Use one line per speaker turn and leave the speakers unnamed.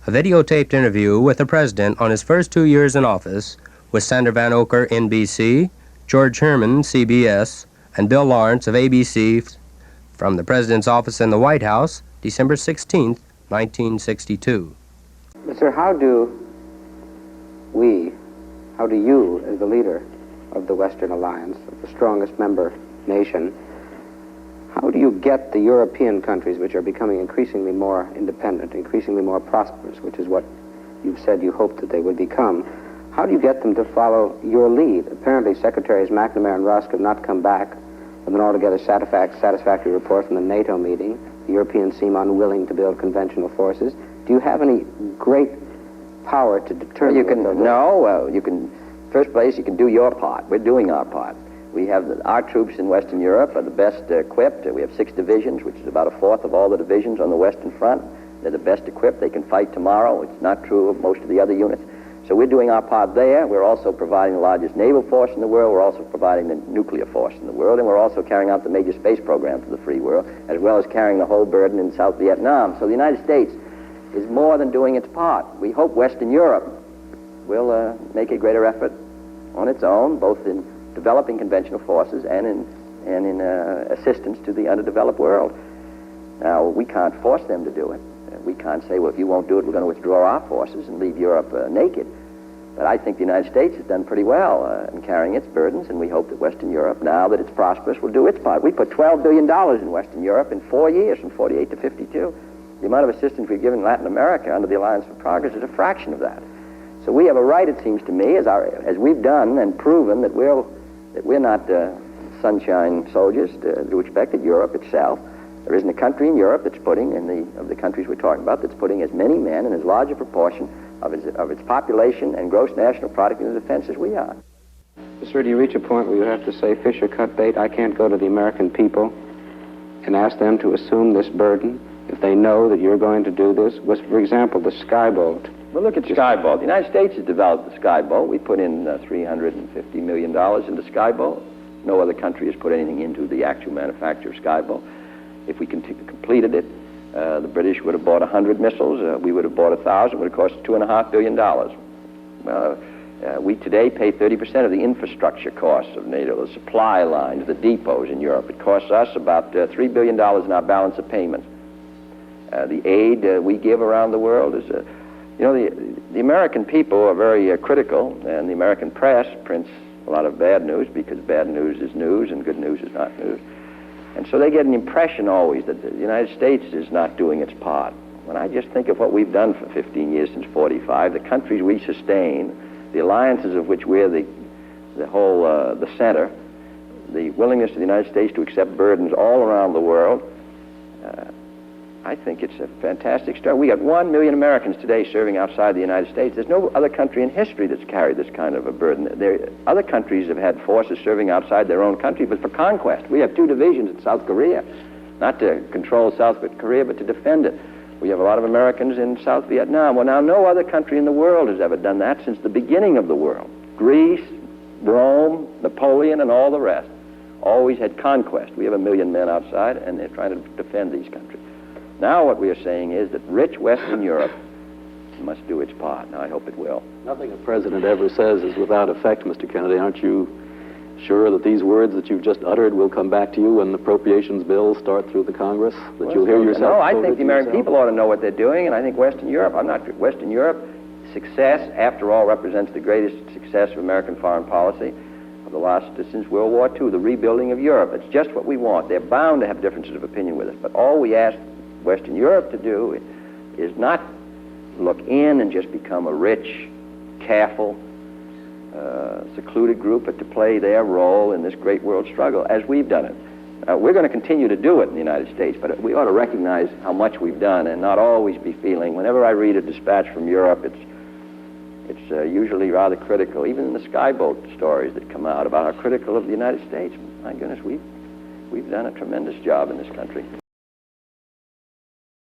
A videotaped interview with the President on his first 2 years in office with Sander Van Oker, NBC, George Herman, CBS, and Bill Lawrence of ABC from the President's office in the White House, December 16, 1962.
Sir, how do you, as the leader of the Western Alliance, of the strongest member nation, how do you get the European countries, which are becoming increasingly more independent, increasingly more prosperous, which is what you've said you hope that they would become, how do you get them to follow your lead? Apparently, Secretaries McNamara and Rusk have not come back with an altogether satisfactory report from the NATO meeting. The Europeans seem unwilling to build conventional forces. Do you have any great power to determine?
You can, first place, you can do your part. We're doing our part. We have our troops in Western Europe are the best equipped. We have 6 divisions, which is about a fourth of all the divisions on the Western Front. They're the best equipped. They can fight tomorrow. It's not true of most of the other units. So we're doing our part there. We're also providing the largest naval force in the world. We're also providing the nuclear force in the world. And we're also carrying out the major space program for the free world, as well as carrying the whole burden in South Vietnam. So the United States is more than doing its part. We hope Western Europe will make a greater effort on its own, both in developing conventional forces and in assistance to the underdeveloped world. Now, we can't force them to do it. We can't say, well, if you won't do it, we're going to withdraw our forces and leave Europe naked. But I think the United States has done pretty well in carrying its burdens, and we hope that Western Europe, now that it's prosperous, will do its part. We put $12 billion in Western Europe in 4 years, from 48 to 52. The amount of assistance we've given Latin America under the Alliance for Progress is a fraction of that. So we have a right, it seems to me, as we've done and proven that we're not sunshine soldiers to expect that Europe itself. There isn't a country in Europe that's putting, of the countries we're talking about, that's putting as many men and as large a proportion of its population and gross national product into defense as we are.
Sir, do you reach a point where you have to say, fish or cut bait? I can't go to the American people and ask them to assume this burden if they know that you're going to do this? For example, the Skyboat.
Well, look at Skyboat. The United States has developed the Skyboat. We put in $350 million into Skyboat. No other country has put anything into the actual manufacture of Skyboat. If we completed it, the British would have bought 100 missiles. We would have bought 1,000. It would have cost $2.5 billion. We today pay 30% of the infrastructure costs of NATO, the supply lines, the depots in Europe. It costs us about $3 billion in our balance of payments. The aid we give around the world is, the American people are very critical, and the American press prints a lot of bad news because bad news is news and good news is not news. And so they get an impression always that the United States is not doing its part. When I just think of what we've done for 15 years since 45, the countries we sustain, the alliances of which we're the center, the willingness of the United States to accept burdens all around the world, I think it's a fantastic story. We got 1 million Americans today serving outside the United States. There's no other country in history that's carried this kind of a burden. Other countries have had forces serving outside their own country, but for conquest. We have 2 divisions in South Korea, not to control South Korea, but to defend it. We have a lot of Americans in South Vietnam. Well, now, no other country in the world has ever done that since the beginning of the world. Greece, Rome, Napoleon, and all the rest always had conquest. We have 1 million men outside, and they're trying to defend these countries. Now what we are saying is that rich Western Europe must do its part. Now, I hope it will.
Nothing a president ever says is without effect, Mr. Kennedy. Aren't you sure that these words that you've just uttered will come back to you when appropriations bills start through the Congress? That you'll hear yourself?
No, I think the American people ought to know what they're doing, and I think Western Europe, Western Europe success, after all, represents the greatest success of American foreign policy of the last, since World War II, the rebuilding of Europe. It's just what we want. They're bound to have differences of opinion with us, but all we ask Western Europe to do is not look in and just become a rich, careful, secluded group, but to play their role in this great world struggle as we've done it. We're going to continue to do it in the United States, but we ought to recognize how much we've done and not always be feeling. Whenever I read a dispatch from Europe, it's usually rather critical. Even in the Skyboat stories that come out about how critical of the United States. My goodness, we've done a tremendous job in this country.